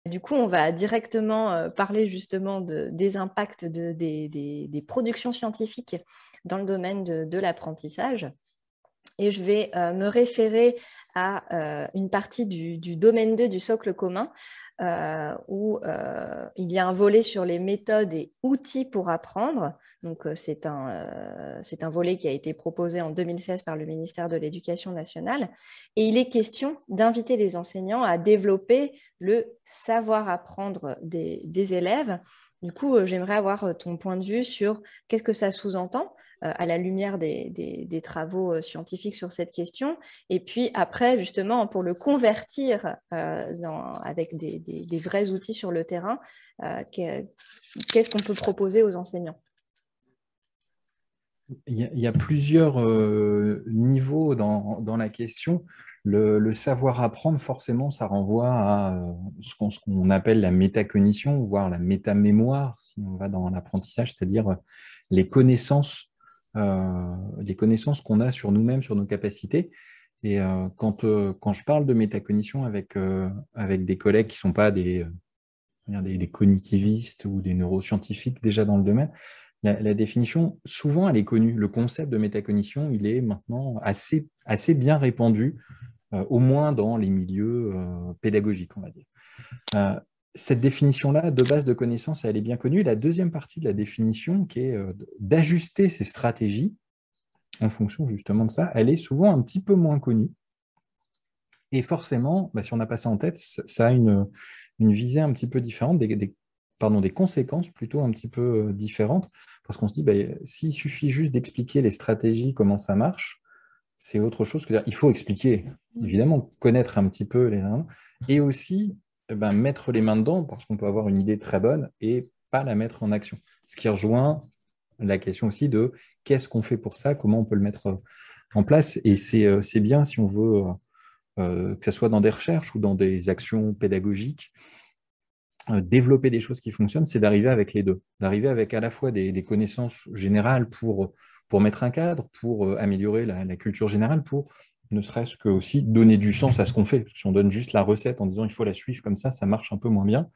Du coup, on va directement parler justement des impacts des productions scientifiques dans le domaine de l'apprentissage. Et je vais me référer à une partie du domaine 2 du socle commun, où il y a un volet sur les méthodes et outils pour apprendre. Donc, c'est un volet qui a été proposé en 2016 par le ministère de l'Éducation nationale. Et il est question d'inviter les enseignants à développer le savoir-apprendre des élèves. Du coup, j'aimerais avoir ton point de vue sur qu'est-ce que ça sous-entend à la lumière des travaux scientifiques sur cette question. Et puis après, justement, pour le convertir avec des vrais outils sur le terrain, qu'est-ce qu'on peut proposer aux enseignants? Il y a plusieurs niveaux dans la question. Le savoir apprendre, forcément, ça renvoie à ce qu'on appelle la métacognition, voire la métamémoire, si on va dans l'apprentissage, c'est-à-dire les connaissances, les connaissances qu'on a sur nous-mêmes, sur nos capacités. Et quand je parle de métacognition avec des collègues qui ne sont pas des cognitivistes ou des neuroscientifiques déjà dans le domaine, la définition, souvent, elle est connue. Le concept de métacognition, il est maintenant assez bien répandu, au moins dans les milieux pédagogiques, on va dire. Euh, Cette définition-là, de base de connaissance, elle est bien connue. La deuxième partie de la définition, qui est d'ajuster ses stratégies en fonction justement de ça, elle est souvent un petit peu moins connue. Et forcément, si on a pas ça en tête, ça a une visée un petit peu différente, des conséquences plutôt un petit peu différentes, parce qu'on se dit, s'il suffit juste d'expliquer les stratégies, comment ça marche, c'est autre chose que dire. Il faut expliquer, évidemment, connaître un petit peu et aussi mettre les mains dedans, parce qu'on peut avoir une idée très bonne et pas la mettre en action. Ce qui rejoint la question aussi de qu'est-ce qu'on fait pour ça, comment on peut le mettre en place, et c'est bien si on veut que ce soit dans des recherches ou dans des actions pédagogiques, développer des choses qui fonctionnent, c'est d'arriver avec les deux, d'arriver avec à la fois des connaissances générales pour mettre un cadre, pour améliorer la culture générale, pour ne serait-ce que aussi donner du sens à ce qu'on fait. Parce que si on donne juste la recette en disant il faut la suivre comme ça marche un peu moins bien.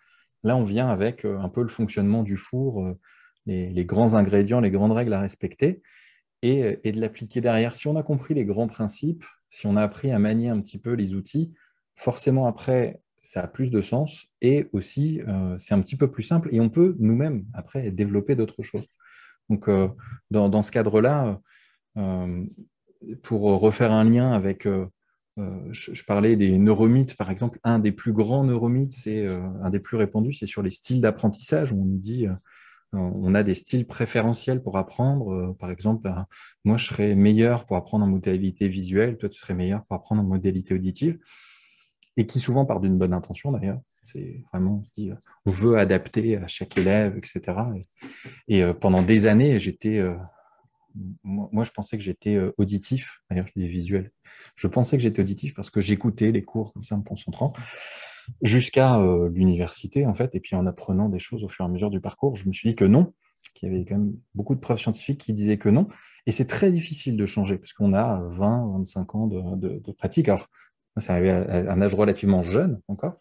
Là, on vient avec un peu le fonctionnement du four, les grands ingrédients, les grandes règles à respecter et de l'appliquer derrière. Si on a compris les grands principes, si on a appris à manier un petit peu les outils, forcément après, ça a plus de sens et aussi, c'est un petit peu plus simple et on peut nous-mêmes, après, développer d'autres choses. Donc, dans ce cadre-là, euh, pour refaire un lien avec, je parlais des neuromythes, par exemple, un des plus grands neuromythes, c'est un des plus répandus, c'est sur les styles d'apprentissage, où on nous dit on a des styles préférentiels pour apprendre. Par exemple, moi, je serais meilleur pour apprendre en modalité visuelle, toi, tu serais meilleur pour apprendre en modalité auditive, et qui souvent part d'une bonne intention d'ailleurs. C'est vraiment, on se dit, on veut adapter à chaque élève, etc. Et pendant des années, moi, je pensais que j'étais auditif. D'ailleurs, je dis visuel. Je pensais que j'étais auditif parce que j'écoutais les cours comme ça en me concentrant jusqu'à l'université, en fait. Et puis en apprenant des choses au fur et à mesure du parcours, je me suis dit que non, qu'il y avait quand même beaucoup de preuves scientifiques qui disaient que non. Et c'est très difficile de changer parce qu'on a 20, 25 ans de pratique. Alors, moi, c'est arrivé à un âge relativement jeune encore.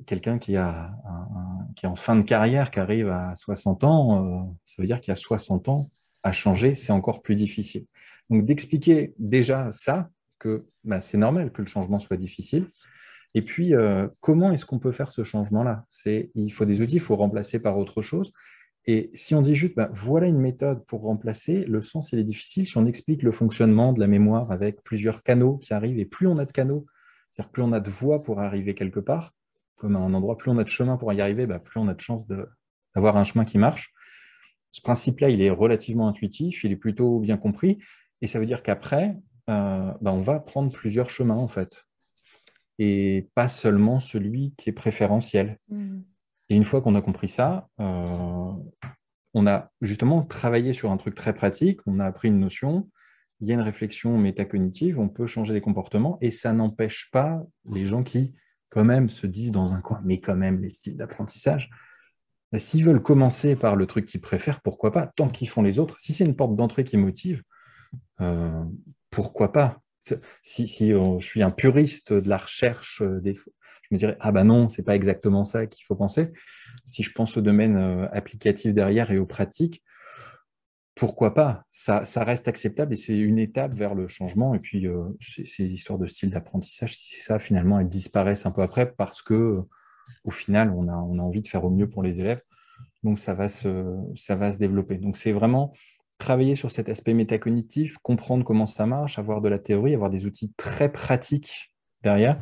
Quelqu'un qui est en fin de carrière, qui arrive à 60 ans, ça veut dire qu'il y a 60 ans à changer, c'est encore plus difficile. Donc d'expliquer déjà ça, que c'est normal que le changement soit difficile, et puis, comment est-ce qu'on peut faire ce changement-là? Il faut des outils, il faut remplacer par autre chose. Et si on dit juste, voilà une méthode pour remplacer, le sens, il est difficile. Si on explique le fonctionnement de la mémoire avec plusieurs canaux qui arrivent, et plus on a de canaux, c'est-à-dire plus on a de voies pour arriver quelque part, comme à un endroit, plus on a de chemin pour y arriver, plus on a de chances d'avoir un chemin qui marche. Ce principe-là, il est relativement intuitif, il est plutôt bien compris, et ça veut dire qu'après, on va prendre plusieurs chemins, en fait et pas seulement celui qui est préférentiel. Mhm. Et une fois qu'on a compris ça, on a justement travaillé sur un truc très pratique, on a appris une notion, il y a une réflexion métacognitive, on peut changer des comportements, et ça n'empêche pas les gens qui, quand même, se disent dans un coin, mais quand même, les styles d'apprentissage, s'ils veulent commencer par le truc qu'ils préfèrent, pourquoi pas, tant qu'ils font les autres. Si c'est une porte d'entrée qui motive, euh, pourquoi pas? Si je suis un puriste de la recherche, je me dirais, ah bah non, c'est pas exactement ça qu'il faut penser. Si je pense au domaine applicatif derrière et aux pratiques, pourquoi pas? Ça reste acceptable et c'est une étape vers le changement. Et puis, ces histoires de style d'apprentissage, si c'est ça, finalement, elles disparaissent un peu après parce que, au final, on a envie de faire au mieux pour les élèves. Donc, ça va se développer. Donc, c'est vraiment travailler sur cet aspect métacognitif, comprendre comment ça marche, avoir de la théorie, avoir des outils très pratiques derrière.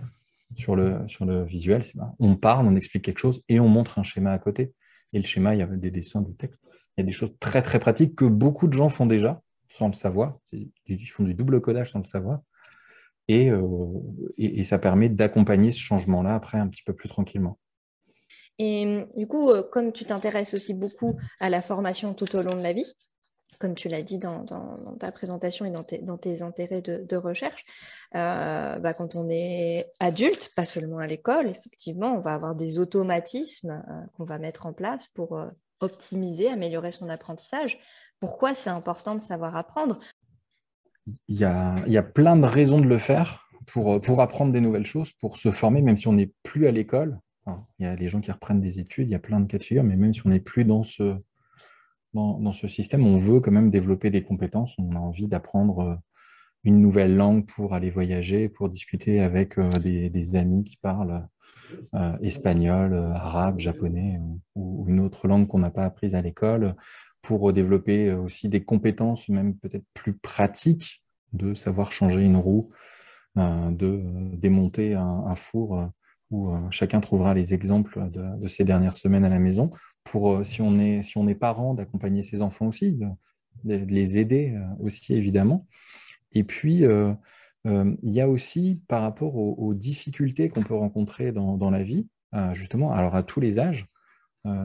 Sur le visuel, on parle, on explique quelque chose et on montre un schéma à côté. Et le schéma, il y a des dessins, du texte. Il y a des choses très, très pratiques que beaucoup de gens font déjà sans le savoir. Ils font du double codage sans le savoir. Et ça permet d'accompagner ce changement-là après un petit peu plus tranquillement. Et du coup, comme tu t'intéresses aussi beaucoup à la formation tout au long de la vie, comme tu l'as dit dans ta présentation et dans tes intérêts de recherche, quand on est adulte, pas seulement à l'école, effectivement, on va avoir des automatismes qu'on va mettre en place pour optimiser, améliorer son apprentissage. Pourquoi c'est important de savoir apprendre? Il y a plein de raisons de le faire pour apprendre des nouvelles choses, pour se former, même si on n'est plus à l'école. Enfin, il y a les gens qui reprennent des études, il y a plein de cas de figure, mais même si on n'est plus dans ce système, on veut quand même développer des compétences. On a envie d'apprendre une nouvelle langue pour aller voyager, pour discuter avec des amis qui parlent espagnol, arabe, japonais ou une autre langue qu'on n'a pas apprise à l'école, pour développer aussi des compétences même peut-être plus pratiques, de savoir changer une roue, de démonter un four, où chacun trouvera les exemples de ces dernières semaines à la maison, pour, si on est parent, d'accompagner ses enfants aussi, de les aider aussi évidemment. Et puis, il y a aussi par rapport aux difficultés qu'on peut rencontrer dans la vie, justement, alors à tous les âges,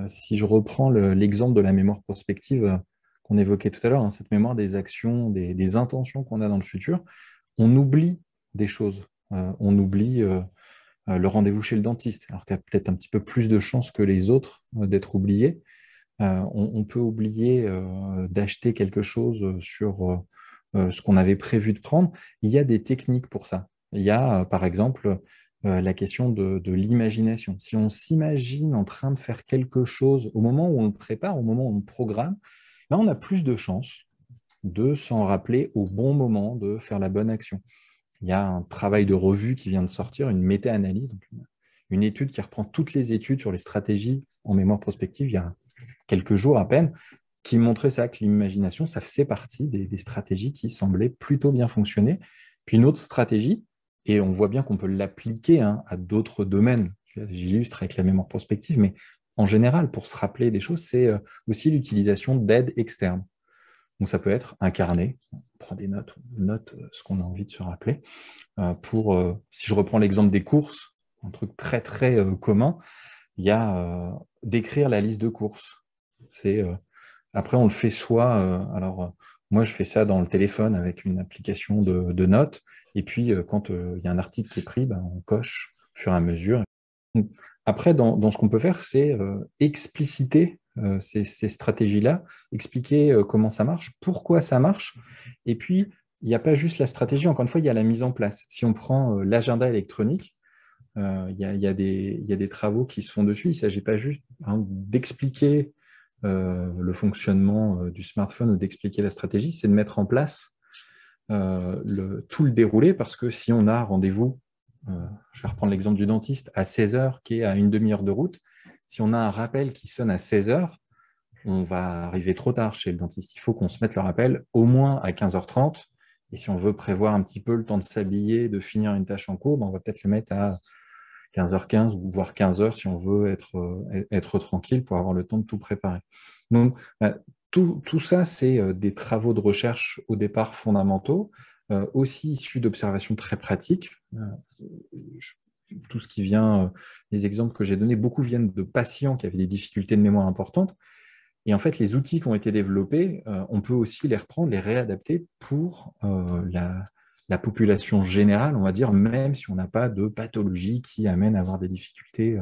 si je reprends l'exemple de la mémoire prospective qu'on évoquait tout à l'heure, hein, cette mémoire des actions, des intentions qu'on a dans le futur, on oublie des choses. On oublie le rendez-vous chez le dentiste, alors qu'il y a peut-être un petit peu plus de chances que les autres d'être oublié. On peut oublier d'acheter quelque chose sur ce qu'on avait prévu de prendre. Il y a des techniques pour ça. Il y a, par exemple, la question de l'imagination. Si on s'imagine en train de faire quelque chose au moment où on le prépare, au moment où on le programme, là, on a plus de chances de s'en rappeler au bon moment, de faire la bonne action. Il y a un travail de revue qui vient de sortir, une méta-analyse, donc une étude qui reprend toutes les études sur les stratégies en mémoire prospective il y a quelques jours à peine, qui montrait ça, que l'imagination, ça faisait partie des stratégies qui semblaient plutôt bien fonctionner. Puis une autre stratégie, et on voit bien qu'on peut l'appliquer à d'autres domaines, j'illustre avec la mémoire prospective, mais en général, pour se rappeler des choses, c'est aussi l'utilisation d'aides externes. Donc ça peut être un carnet, on prend des notes, on note ce qu'on a envie de se rappeler. Si je reprends l'exemple des courses, un truc très très commun, il y a d'écrire la liste de courses. Après, on le fait soit, moi je fais ça dans le téléphone avec une application de notes, et puis quand il y a un article qui est pris, ben, on coche au fur et à mesure. Après, dans ce qu'on peut faire, c'est expliciter ces stratégies-là, expliquer comment ça marche, pourquoi ça marche, et puis il n'y a pas juste la stratégie, encore une fois, il y a la mise en place. Si on prend l'agenda électronique, il y a des travaux qui se font dessus. Il ne s'agit pas juste d'expliquer le fonctionnement du smartphone ou d'expliquer la stratégie, c'est de mettre en place tout le déroulé, parce que si on a rendez-vous, je vais reprendre l'exemple du dentiste, à 16 heures, qui est à une demi-heure de route, si on a un rappel qui sonne à 16 heures, on va arriver trop tard chez le dentiste. Il faut qu'on se mette le rappel au moins à 15h30. Et si on veut prévoir un petit peu le temps de s'habiller, de finir une tâche en cours, ben on va peut-être le mettre à 15h15 ou voire 15h si on veut être tranquille pour avoir le temps de tout préparer. Donc, tout ça, c'est des travaux de recherche au départ fondamentaux, aussi issus d'observations très pratiques. Tout ce qui vient, les exemples que j'ai donnés, beaucoup viennent de patients qui avaient des difficultés de mémoire importantes. Et en fait, les outils qui ont été développés, on peut aussi les reprendre, les réadapter pour la population générale, on va dire, même si on n'a pas de pathologie qui amène à avoir des difficultés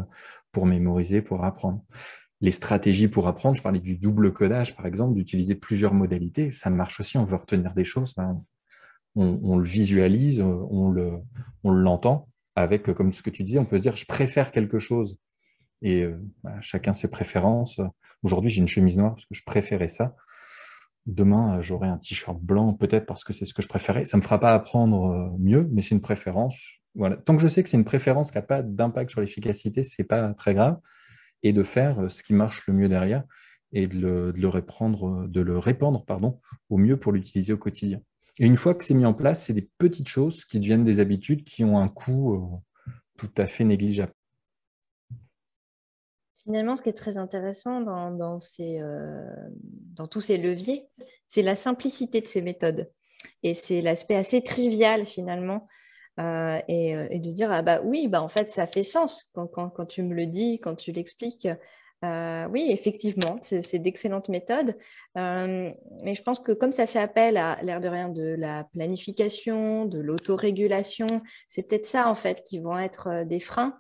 pour mémoriser, pour apprendre. Les stratégies pour apprendre, je parlais du double codage, par exemple, d'utiliser plusieurs modalités. Ça marche aussi, on veut retenir des choses. Ben, on le visualise, on l'entend, avec, comme ce que tu disais, on peut se dire, je préfère quelque chose. Et chacun ses préférences. Aujourd'hui, j'ai une chemise noire parce que je préférais ça. Demain, j'aurai un t-shirt blanc, peut-être parce que c'est ce que je préférais. Ça ne me fera pas apprendre mieux, mais c'est une préférence. Voilà. Tant que je sais que c'est une préférence qui n'a pas d'impact sur l'efficacité, c'est pas très grave. Et de faire ce qui marche le mieux derrière et de le répandre, pardon, au mieux pour l'utiliser au quotidien. Et une fois que c'est mis en place, c'est des petites choses qui deviennent des habitudes qui ont un coût tout à fait négligeable. Finalement, ce qui est très intéressant dans tous ces leviers, c'est la simplicité de ces méthodes. Et c'est l'aspect assez trivial finalement. Et de dire, ah bah oui, bah en fait, ça fait sens quand tu me le dis, quand tu l'expliques. Oui, effectivement, c'est d'excellentes méthodes. Mais je pense que comme ça fait appel à l'air de rien de la planification, de l'autorégulation, c'est peut-être ça en fait qui vont être des freins